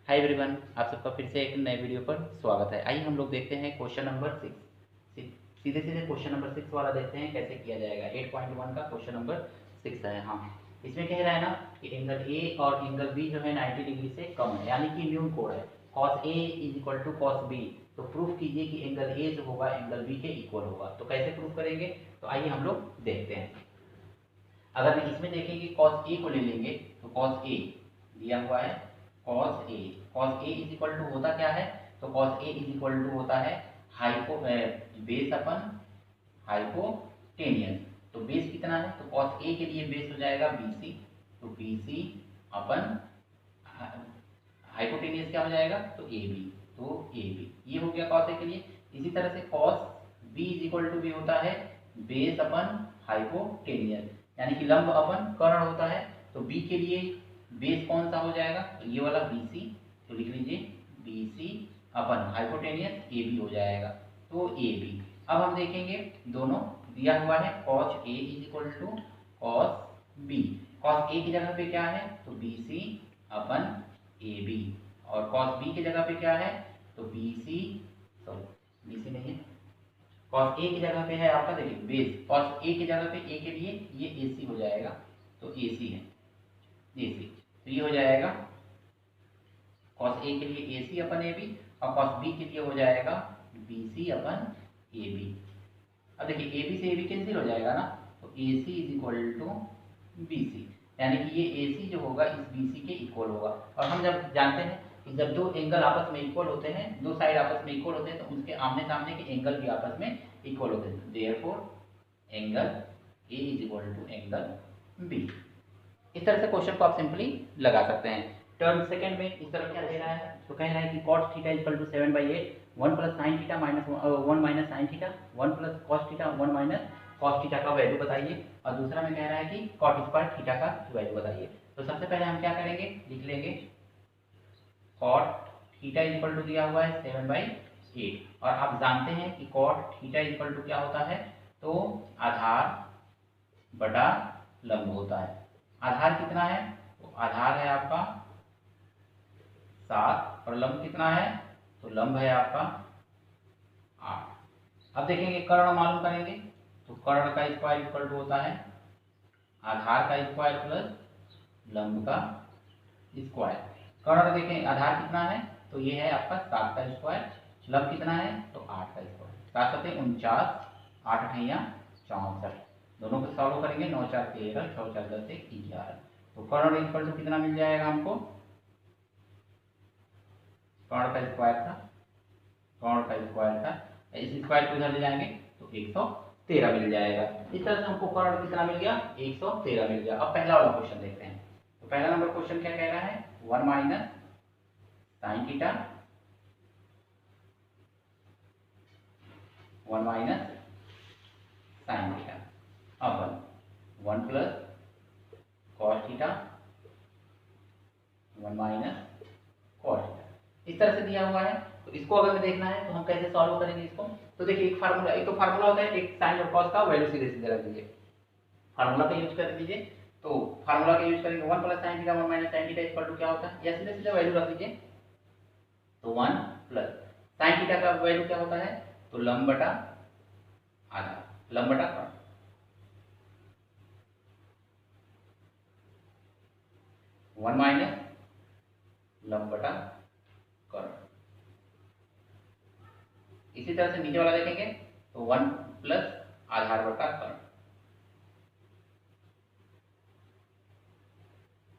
Hi everyone, आप सबका फिर से एक नए वीडियो पर स्वागत है। आइए हम लोग देखते हैं क्वेश्चन नंबर 6। सीधे सीधे क्वेश्चन नंबर 6 वाला देखते हैं कैसे किया जाएगा। 8.1 का क्वेश्चन नंबर 6 है। हाँ, इसमें कह रहा है ना कि एंगल ए और एंगल बी जो है 90 डिग्री से कम है, यानी कि न्यून कोण है। Cos A is equal to cos B. तो प्रूफ कीजिए कि एंगल ए जो होगा एंगल बी के इक्वल होगा। तो कैसे प्रूफ करेंगे, तो आइए हम लोग देखते हैं। अगर मैं इसमें देखें कि कॉस ए को ले लेंगे तो कॉस ए दिया हुआ है, cos A is equal to होता क्या है, तो cos A is equal to होता है हाइपो बेस अपन हाइपोटेनियस। तो बेस कितना है, तो कॉस ए के लिए बेस हो जाएगा बीसी। तो बीसी अपन हाइपोटेनियस क्या हो जाएगा, तो ए बी। तो ए बी ये हो गया कॉस ए के लिए। इसी तरह से cos B is equal to भी होता है बेस अपन हाइपोटेनियस, यानी कि लंब अपन कर्ण होता है। तो बी के लिए बेस कौन सा हो जाएगा, तो ये वाला बी सी। तो लिख लीजिए B C upon hypotenuse A B हो जाएगा। तो ए बी अब हम देखेंगे दोनों दिया हुआ है cos A is equal to cos B. Cos A की जगह पे क्या है, तो बी सी अपन ए बी, और कॉस बी की जगह पे क्या है, तो B C, sorry B C नहीं है, कॉस ए की जगह पे है आपका, देखिए बेस। कॉस ए की जगह पे ए के लिए ये ए सी हो जाएगा। तो ए सी है, ए सी। तो ये हो जाएगा कॉस ए के लिए ए सी अपन ए बी, और कॉस बी के लिए हो जाएगा बी सी अपन ए बी। अब देखिए ए बी से ए बी कैंसिल हो जाएगा ना, तो A C is equal to B C, यानी कि ये ए सी जो होगा इस बी सी के इक्वल होगा। और हम जब जानते हैं कि जब दो एंगल आपस में इक्वल होते हैं, दो साइड आपस में इक्वल होते हैं, तो उनके आमने सामने के एंगल भी आपस में इक्वल होते हैं। Therefore angle A is equal to angle B. इस तरह से क्वेश्चन को आप सिंपली लगा सकते हैं। टर्म सेकंड में इस तरह क्या दे रहा है, तो कह रहा है कि cos theta equal to 7/8, 1 plus sine theta minus 1 minus sine theta, 1 plus cos theta 1 minus cos theta का वैल्यू बताइए। और दूसरा में कह रहा है कि कॉट स्क्वायर थीटा का वैल्यू बताइए। तो सबसे पहले हम क्या करेंगे, लिख लेंगे कॉट थीटा इक्वल टू दिया हुआ है 7/8, और आप जानते हैं कि कॉट थीटा इक्वल टू क्या होता है, तो आधार बटा लंब होता है। आधार कितना है, तो आधार है आपका 7, और लंब कितना है, तो लंब है आपका 8। अब देखेंगे कर्ण मालूम करेंगे, तो कर्ण का स्क्वायर इक्वल टू होता है आधार का स्क्वायर प्लस लंब का स्क्वायर। कर्ण देखें आधार कितना है, तो ये है आपका 7 का स्क्वायर, लंब कितना है, तो 8 का स्क्वायर। 7 सते 49, 8 अठैया 64, दोनों को सॉल्व करेंगे, 9 4 13, 6 4 10 1 11। तो कर्ण इक्वल टू कितना मिल जाएगा हमको, कर्ण का स्क्वायर था, कर्ण का स्क्वायर था, इस स्क्वायर को इधर ले जाएंगे तो 113 मिल जाएगा। इस तरह से हमको कर्ण कितना मिल गया, 113 मिल गया। अब पहला वाला क्वेश्चन देखते हैं। तो पहला नंबर क्वेश्चन क्या कह रहा है, 1 minus sine theta, 1 minus sine theta अपन 1 plus cos theta, 1 minus cos theta. इस तरह से दिया हुआ है। तो इसको अगर हमें देखना है तो हम कैसे सॉल्व करेंगे इसको, तो देखिए एक फार्मूला, एक तो फार्मूला होता है, एक साइन और कॉस का वैल्यू सीधे सीधे रख दीजिए, फार्मूला का यूज कर दीजिए। तो फार्मूला का यूज करेंगे 1 plus sine theta 1 minus sine theta equal to क्या होता है, या सीधे सीधे वैल्यू रख दीजिए। तो 1 प्लस साइन थीटा का वैल्यू क्या होता है, तो लंब बटा आधा, लंब बटा कर्ण, 1 माइनस लंब बटा कर्ण। इसी तरह से नीचे वाला देखेंगे तो 1 प्लस आधार बटा कर्ण।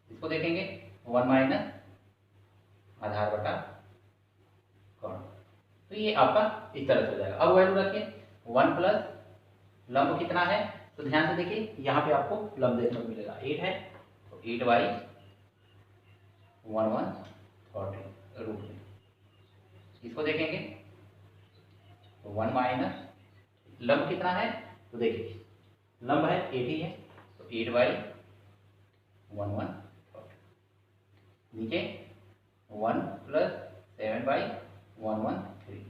इसको देखेंगे 1 माइनस आधार बटा कर्ण। तो ये आपका इस तरह से हो जाएगा। अब वैल्यू रखिए 1 प्लस लंब कितना है, तो ध्यान से देखिए यहाँ पे आपको लंब देखने को मिलेगा 8 है, तो 8/1 1/40 रूट में। इसको देखेंगे तो 1 माइनस लंब कितना है, तो देखिए लंब है 8 ही है, तो 8/1 140। नीचे 1 प्लस 7/113।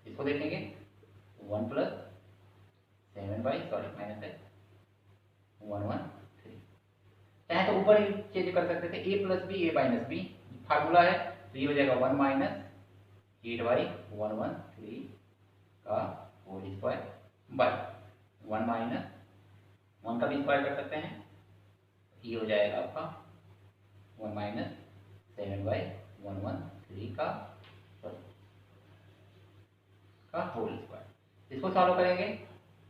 इसको देखेंगे 1 प्लस 7 बाई सॉरी माइनस है 113। चाहे तो ऊपर ही चेंज कर सकते थे, a plus B a minus B formula है, तो ये हो जाएगा 1 माइनस 8/113 का होल स्क्वायर बाई 1 माइनस 1 का भी स्क्वायर कर सकते हैं, ये हो जाएगा आपका 1 माइनस 7/113 का होल स्क्वायर। इसको सॉल्व करेंगे,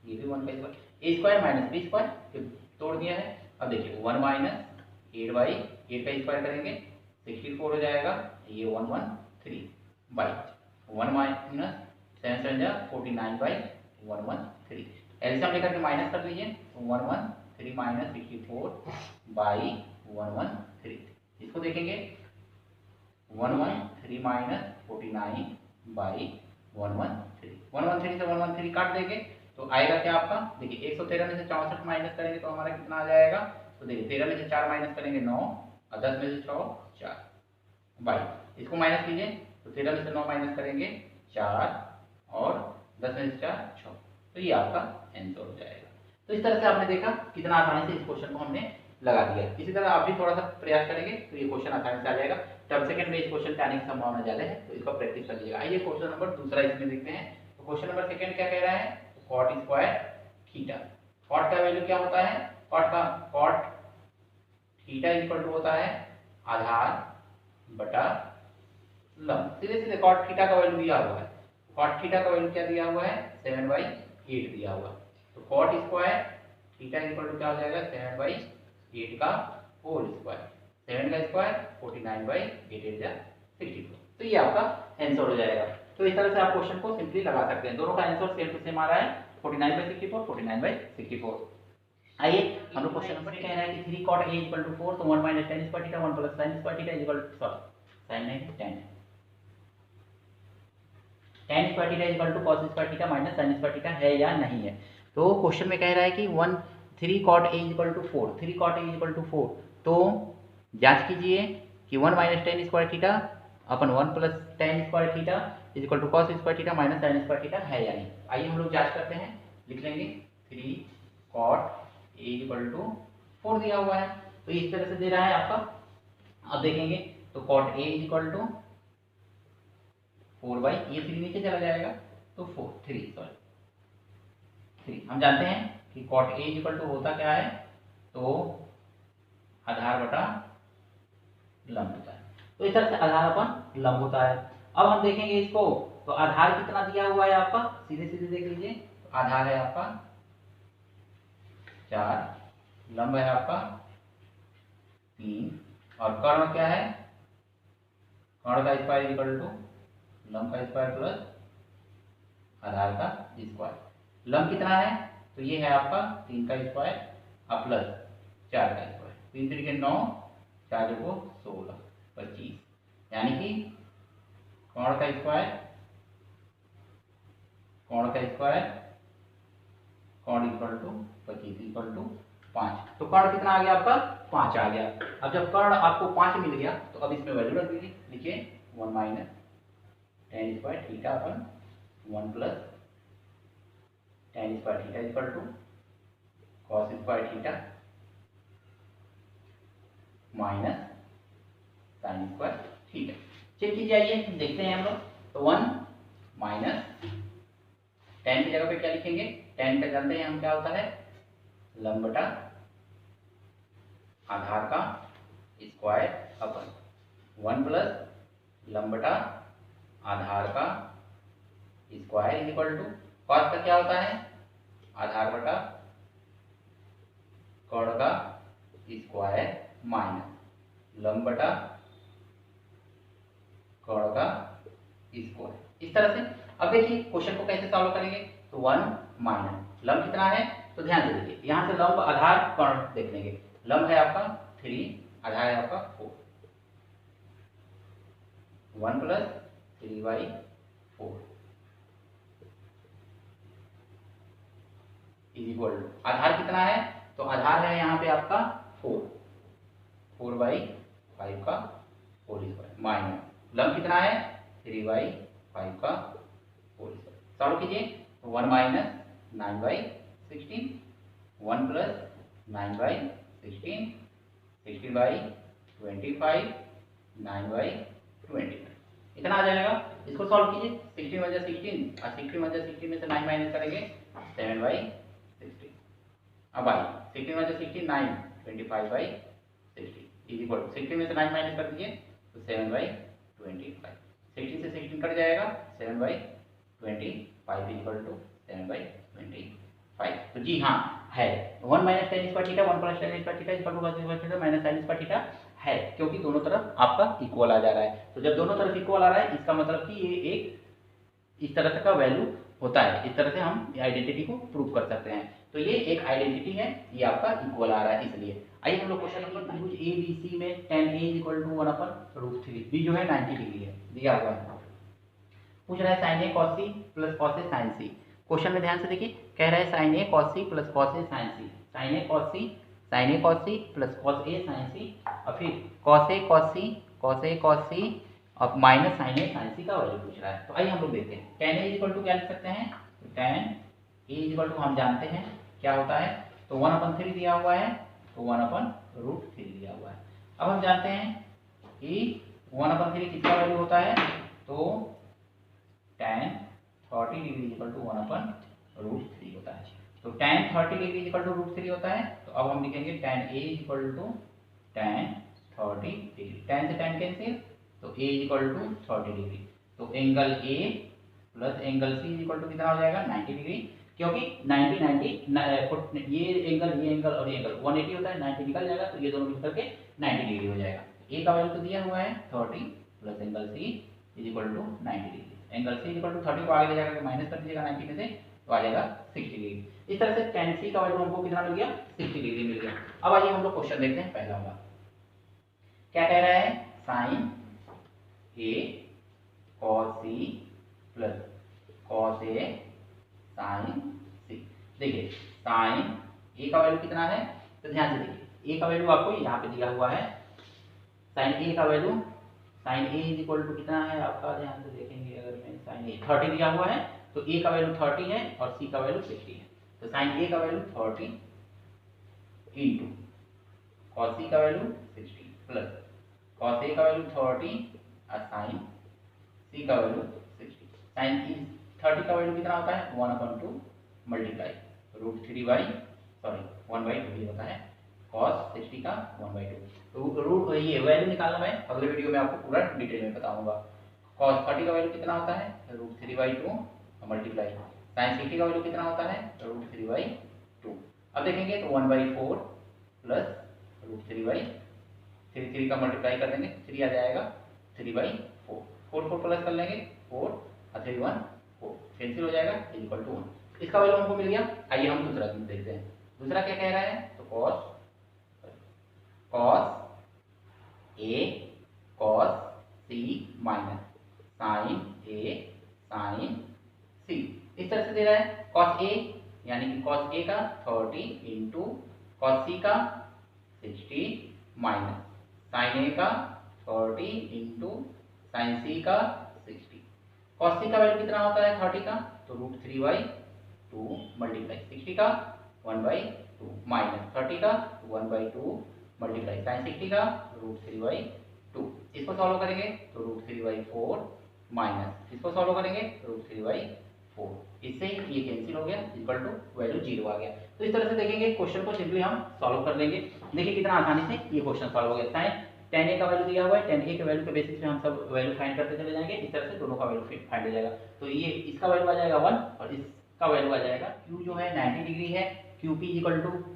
ये भी 1 का स्क्वायर, ए स्क्वायर माइनस बी स्क्वायर तोड़ दिया है। अब देखिए 1 माइनस 8/8 का स्क्वायर करेंगे 64 हो जाएगा, ये 113 बाई 1 माइनस 7 जा 49/113, एलसीएम लेकर के माइनस कर लीजिए, तो 113 माइनस 64 बाई 113, इसको देखेंगे 113 माइनस 49 बाई 113 से 113 काट देंगे तो आएगा क्या आपका, देखिए 113 में से 64 माइनस करेंगे तो हमारा कितना आ जाएगा, तो देखिए 13 में से 4 माइनस करेंगे 9 और 10 में से 6 4 बाई, इसको माइनस कीजिए तो 13 में से 9 माइनस करेंगे 4 और 10 में से 4 6, तो ये आपका आंसर हो जाएगा। तो इस तरह से आपने देखा कितना आसानी से इस क्वेश्चन को हमने लगा दिया। इसी तरह आप भी थोड़ा सा प्रयास करेंगे तो ये क्वेश्चन आसानी से आ जाएगा। टर्म सेकंड में इस क्वेश्चन के आने की संभावना ज्यादा है, तो इसका प्रैक्टिस कर लीजिएगा। आइए क्वेश्चन नंबर दूसरा इसमें देखते हैं। तो क्वेश्चन नंबर सेकंड क्या कह रहा है, कॉट स्क्वायर थीटा। कॉट का वैल्यू क्या होता है, कॉट थीटा इक्वल टू होता है आधार बटा लंब। सीधे सीधे कॉट थीटा का वैल्यू दिया हुआ है, कॉट थीटा का वैल्यू क्या दिया हुआ है 7/8 दिया हुआ है, तो cot square theta equal to क्या हो जाएगा 7/8 का होल स्क्वायर, 7 का स्क्वायर 49/8 जा 64, तो ये आपका आंसर हो जाएगा। तो इस तरह से आप क्वेश्चन को सिंपली लगा सकते हैं। दोनों का आंसर सेम टू सेम आ रहा है 49/64 49/64। आइए हम लोग क्वेश्चन नंबर कह रहा है कि 3 cot a = 4, तो 1 - tan square theta 1 + sin square theta sin नहीं tan tan square theta = cos square theta - sin square theta है या नहीं है। तो क्वेश्चन में कह रहा है कि 3 cot a = 4, 3 cot a = 4, तो जांच कीजिए कि 1 - tan स्क्वायर थीटा अपन 1 + tan square theta = cos square theta - sin square theta है या नहीं। आइए हम लोग जांच करते हैं, लिख लेंगे 3 cot a = 4 दिया हुआ है, तो इस तरह से दे रहा है आपका। अब देखेंगे तो cot a = 4 बाई, ये 3 नीचे चला जाएगा तो 3 हम जानते हैं कि cot a = होता क्या है, तो आधार बटा लंब होता है। तो इस तरह से आधार अपन लंब होता है। अब हम देखेंगे इसको, तो आधार कितना दिया हुआ है आपका, सीधे सीधे देख लीजिए, तो आधार है आपका 4, लंब है आपका 3 और कर्ण क्या है, कर्ण का स्क्वायर इक्वल टू लंब का स्क्वायर प्लस आधार का स्क्वायर। लंब कितना है, तो ये है आपका 3 का स्क्वायर और प्लस 4 का स्क्वायर, 3 3 के 9 4 को 16 25, यानी कि कर्ण का स्क्वायर कर्ण इक्वल टू 25 इक्वल टू 5, तो कर्ण कितना आ गया आपका 5 आ गया। अब जब कर्ण आपको 5 मिल गया तो अब इसमें वैल्यू रख दीजिए, लिखिए 1 - tan square theta upon 1 + tan square theta equal to cos square theta minus sin square theta. Check कीजिए, आइए देखते हैं हम लोग। तो 1 - tan की जगह पे क्या लिखेंगे, tan का जानते हैं हम क्या होता है, लंब बटा आधार का स्क्वायर अपन 1 + लंब बटा आधार का स्क्वायर इक्वल टू cos का क्या होता है, आधार बटा कर्ण का स्क्वायर माइनस लंब बटा कर्ण का स्क्वायर। इस तरह से अब देखिए क्वेश्चन को कैसे सॉल्व करेंगे। तो 1 - लंब कितना है, तो ध्यान से देखिए, यहाँ से लंब आधार कर्ण देख लेंगे। लंब है आपका 3, आधार है आपका 4, 1 + 3/4 इक्वल टू आधार कितना है, तो आधार है यहाँ पे आपका 4/5 का होल स्क्वायर माइनस लंब कितना है 3/5 का होल स्क्वायर। सॉल्व कीजिए, 1 - 9/16, 1 + 9/16 16/25, 9/25, इतना आ जाएगा। इसको सॉल्व कीजिए, 16 वजह 16 और 16 वजह 16 में से 9 माइनस करेंगे 7/16। अब आई 16 वजह 16 9, 25/60 इज इक्वल टू 16 में से 9 माइनस कर दीजिए तो 7/25। 16 से 16 कट जाएगा, 7/25 इक्वल टू 7/25। तो जी हाँ है 1 minus tan square theta 1 plus tan square theta equal to minus sine square theta है, क्योंकि दोनों तरफ आपका इक्वल आ जा रहा है। तो जब दोनों तरफ इक्वल आ रहा है इसका मतलब कि ये एक इस तरह का वैल्यू होता है। इस तरह से हम आइडेंटिटी को प्रूव कर सकते हैं। तो ये एक आइडेंटिटी है, ये आपका इक्वल आ रहा है इसलिए। आइए हम लोग क्वेश्चन नंबर त्रिभुज ABC में tan A = 1/√3, बी जो है 90 डिग्री है दिया हुआ है। पूछ रहा है sin A cos C plus cos A sin C। Question में ध्यान से देखिए, कह रहा है sin A cos C plus cos A sin C, sin A cos C plus cos A sin C और फिर cos A cos C और minus sin A sin C का वैल्यू पूछ रहा है। तो आइए हम लोग देखते हैं। tan A = क्या लिख सकते हैं, tan A = हम जानते हैं क्या होता है, तो 1/3 दिया हुआ है, तो 1/√3 दिया हुआ है। अब हम जानते हैं कि 1/3 किसका वैल्यू होता है, तो tan 30 डिग्री = 1/√3 होता है। तो tan 30 डिग्री = √3 होता है। तो अब हम लिखेंगे tan A = tan 30 degree, tan से tan कैंसिल, तो A = 30 डिग्री। तो angle A plus angle C = कितना हो जाएगा 90 डिग्री, क्योंकि 90 ये एंगल और ये एंगल 180 होता है, 90 निकल जाएगा तो ये दोनों मिलकर के 90 डिग्री हो जाएगा। A का वैल्यू तो दिया हुआ है 30 plus angle C = 90 degree. Angle C = 30 को आगे ले जाकर माइनस कर दीजिएगा 90 में से, तो आ जाएगा 60 डिग्री। इस तरह से tan C का वैल्यू हमको कितना मिल गया, 60 डिग्री मिल गया। अब आइए हम लोग क्वेश्चन देखते हैं। पहला वाला क्या कह रहा है, sin A cos C plus cos A sin C। देखिए sin A का वैल्यू कितना है, तो ध्यान से देखिए A का वैल्यू आपको यहाँ पे दिया हुआ है। sin A का वैल्यू sin A = कितना है आपका, ध्यान से देखेंगे, अगर मैं sin A 30 दिया हुआ है तो A का वैल्यू 30 है और C का वैल्यू 60 है। तो sin A का वैल्यू 30 इंटू cos C का वैल्यू 60 प्लस cos A का वैल्यू 30 और sin C का वैल्यू 60। sin 30 का वैल्यू कितना होता है 1/2 मल्टीप्लाई √3/1/2 होता है, cos 60 का 1/2। तो ये वैल्यू निकालना मैं अगले वीडियो में आपको पूरा डिटेल में बताऊंगा। cos 30 का वैल्यू कितना होता है √3/2 मल्टीप्लाई sin 60 का वैल्यू कितना होता है √3/2। अब देखेंगे तो 1/4 प्लस √3/3 का मल्टीप्लाई कर देंगे 3 आ जाएगा 3/4, 4 प्लस कर लेंगे 4 और 3 1 4 कैंसिल हो जाएगा =1। इसका वैल्यू हमको मिल गया। आइए हम दूसरा देखते हैं। दूसरा क्या कह रहा है, तो cos A cos C minus sin A sin C, इस तरह से दे रहा है। cos A यानी कि cos A का 30 इंटू cos C का 60 माइनस sin A का 30 इंटू sin C का 60। cos C का वैल्यू कितना होता है 30 का, तो √3/2 मल्टीप्लाई 60 का 1/2 माइनस 30 का 1/2 मल्टीप्लाई sin 60 का √3/2। इसको सॉल्व करेंगे तो √3/4 माइनस इसको सॉल्व करेंगे √3/4, इससे ये कैंसिल हो गया इक्वल टू वैल्यू 0 आ गया। तो इस तरह से देखेंगे क्वेश्चन को सिंपली हम सॉल्व कर लेंगे। देखिए कितना आसानी से ये क्वेश्चन सॉल्व हो गया। tan A का वैल्यू दिया हुआ है, tan A के वैल्यू के बेसिस पे हम सब वैल्यू फाइंड करते चले जाएंगे। इस तरह से दोनों का वैल्यू फाइंड हो जाएगा। तो ये इसका वैल्यू आ जाएगा 1 और इसका वैल्यू आ जाएगा Q जो है 90 डिग्री है, QP =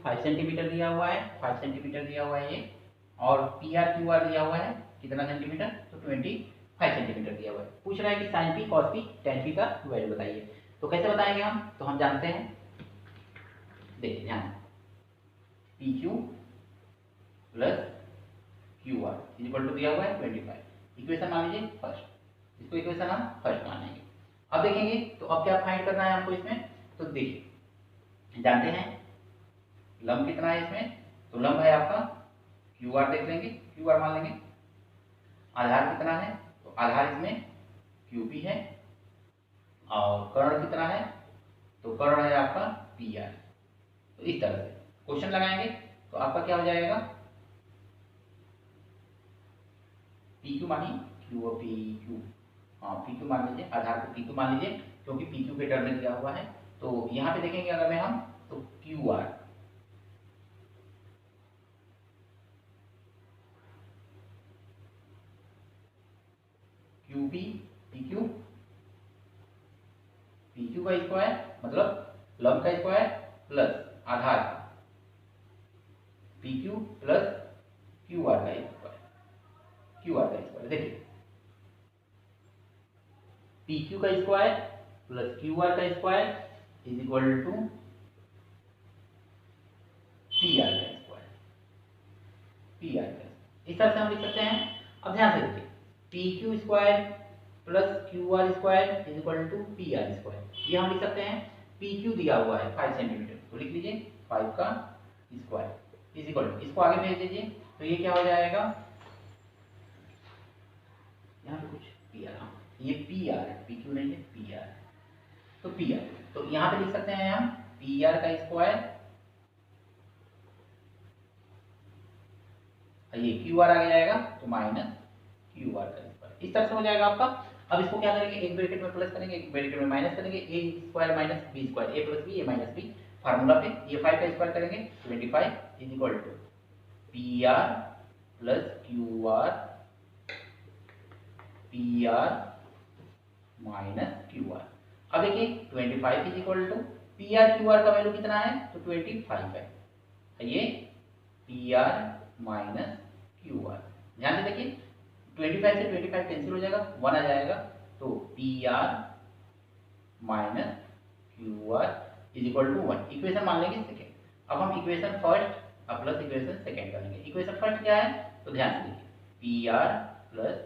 5 सेंटीमीटर दिया हुआ है, 5 सेंटीमीटर दिया हुआ है ये, और PR QR दिया हुआ है कितना सेंटीमीटर, तो 25 सेंटीमीटर दिया हुआ है। पूछ रहा है कि sin P cos P tan P का वैल्यू बताइए। तो कैसे बताएंगे हम, तो हम जानते हैं, देखिए ध्यान, PQ प्लस QR = दिया हुआ है 25। इक्वेशन मान लीजिए फर्स्ट, इसको इक्वेशन हम फर्स्ट मानेंगे। अब देखेंगे तो अब क्या फाइंड करना है हमको इसमें, तो देखिए जानते हैं लंब कितना है इसमें, तो लंब है आपका QR, देख लेंगे QR मान लेंगे। आधार कितना है, तो आधार इसमें QP है, और कर्ण कितना है, तो कर्ण है आपका PR। तो इस तरह से क्वेश्चन लगाएंगे तो आपका क्या हो जाएगा, पी क्यू मानिए क्यू पी क्यू, हाँ पी क्यू मान लीजिए, आधार को पी क्यू मान लीजिए क्योंकि पी क्यू के टर्म में दिया हुआ है। तो यहाँ पे देखेंगे अगर मैं हम तो Q R, Q P P Q, P Q का स्क्वायर मतलब लंब का स्क्वायर प्लस आधार का P Q plus Q R का स्क्वायर, क्यू आर का स्क्वायर देखिए पी क्यू का स्क्वायर प्लस क्यू आर का square is equal to P R का स्क्वायर, पी आर का, इस तरह से हम लिख सकते हैं। अब ध्यान से देखिए P Q square plus Q R square is equal to P R square, ये हम लिख सकते हैं। पी क्यू दिया हुआ है 5 सेंटीमीटर, तो लिख लीजिए 5 का स्क्वायर इज इक्वल टू, इसको आगे भेज दीजिए तो ये क्या हो जाएगा, यहाँ पे कुछ पी आर, हाँ ये पी आर है, पी क्यू नहीं है पी आर, तो पी आर, तो यहाँ पे लिख सकते हैं हम पी आर का स्क्वायर, ये क्यू आर आगे जाएगा तो माइनस क्यू आर का स्क्वायर, इस तरह से हो जाएगा आपका। अब इसको क्या करेंगे, एक ब्रैकेट में प्लस करेंगे, एक ब्रैकेट में माइनस करेंगे, A square minus B square, A plus B A minus B, formula पे ये 5 का स्क्वायर करेंगे 25 is equal to P R plus Q R, P R minus Q R. अब देखिए 25 is equal to P R Q R का value कितना है तो 25 है, ये P R minus Q R, ध्यान से देखिए 25 से 25 कैंसिल हो जाएगा, 1 आ जाएगा, तो P R minus Q R is equal to 1, equation मान लेंगे सेकेंड। अब हम इक्वेशन फर्स्ट और प्लस इक्वेशन सेकेंड करेंगे। इक्वेशन फर्स्ट क्या है तो ध्यान से देखिए P R plus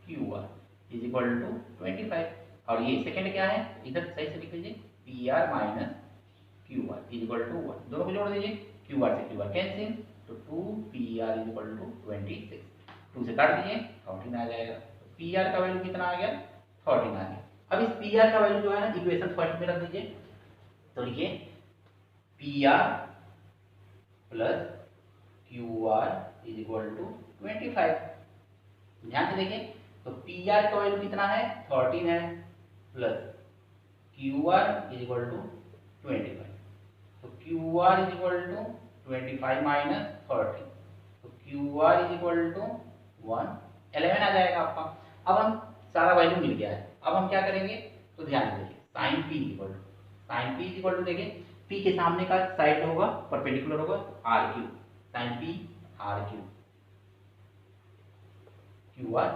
Q R is equal to 25, और ये सेकेंड क्या है इधर सही से लिख लीजिए P R minus Q R is equal to 1, दोनों को जोड़ दीजिए, क्यू आर से क्यू आर कैंसिल, तो 2 P R is equal to 26, 2 से काट दीजिए 14 आ जाएगा, तो पी आर का वैल्यू कितना आ गया 14 आ गया। अब इस पी आर का वैल्यू जो है ना इक्वेशन फर्स्ट में रख दीजिए, तो लिखिए P R plus Q R is equal to 25, ध्यान से देखिए तो पी आर का वैल्यू कितना है 14 है, plus Q R is equal to 25, तो Q R is equal to 25 minus 14, तो Q R is equal to 11 आ जाएगा आपका। अब हम सारा वैल्यू मिल गया है, अब हम क्या करेंगे तो ध्यान से देखिए sine P equal to, sine P equal to देखिए पी के सामने का साइड होगा परपेंडिकुलर होगा R Q, sine P R Q, Q R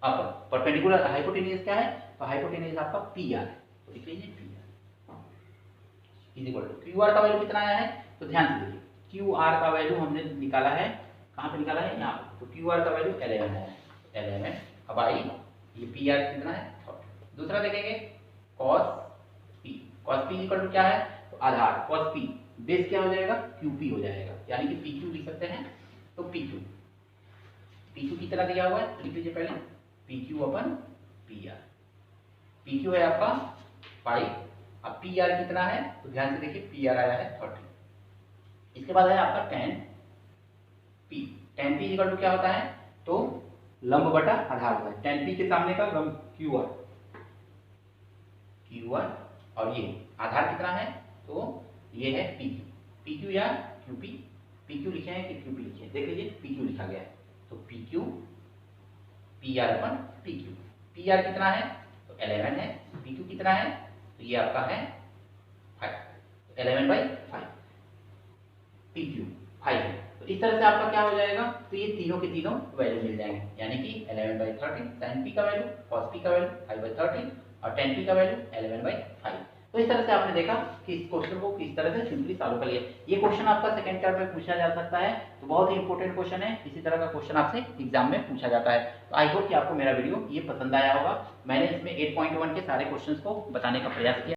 upon, perpendicular hypotenuse क्या है तो हाइपोटेन्यूज आपका पी आर है, तो लिख लीजिए P R is equal to Q R का वैल्यू कितना आया है तो ध्यान से देखिए क्यू आर का वैल्यू हमने निकाला है, कहाँ पे निकाला है यहाँ पे, तो क्यू आर का वैल्यू 11 है, 11। अब आई ये पी आर कितना है 40। दूसरा देखेंगे cos P, cos P equal to क्या है तो आधार कॉस पी, बेस क्या हो जाएगा क्यू पी हो जाएगा, यानी कि पी क्यू लिख सकते हैं, तो पी क्यू, पी क्यू की तरह दिया हुआ है, लिख लीजिए पहले पी क्यू अपन पी आर, पी क्यू है आपका 5, अब पी आर कितना है तो ध्यान से देखिए पी आर आया है 30, इसके बाद है आपका tan p, tan p equal to क्या होता है तो लंब बटा आधार होता है, tan p के सामने का लंब क्यू आर, क्यू आर, और ये आधार कितना है तो ये है पी क्यू, पी क्यू या क्यू पी, पी क्यू लिखे हैं कि क्यू पी लिखे हैं, देख लीजिए पी क्यू लिखा गया है, तो पी क्यू पी आर अपन पी क्यू, पी आर कितना है तो 11 है, पी क्यू कितना है तो ये आपका है 5, 11/5, पी क्यू 5 है, तो इस तरह से आपका क्या हो जाएगा तो ये तीनों के तीनों वैल्यू मिल जाएंगे, यानी कि 11/13 sin p का वैल्यू, cos p का वैल्यू 5/13 और tan p का वैल्यू 11/5। तो इस तरह से आपने देखा कि इस क्वेश्चन को किस तरह से सिंपली सॉल्व कर लिया। ये क्वेश्चन आपका सेकंड टर्म में पूछा जा सकता है, तो बहुत ही इंपॉर्टेंट क्वेश्चन है, इसी तरह का क्वेश्चन आपसे एग्जाम में पूछा जाता है। तो आई होप कि आपको मेरा वीडियो ये पसंद आया होगा, मैंने इसमें 8.1 के सारे क्वेश्चंस को बताने का प्रयास किया।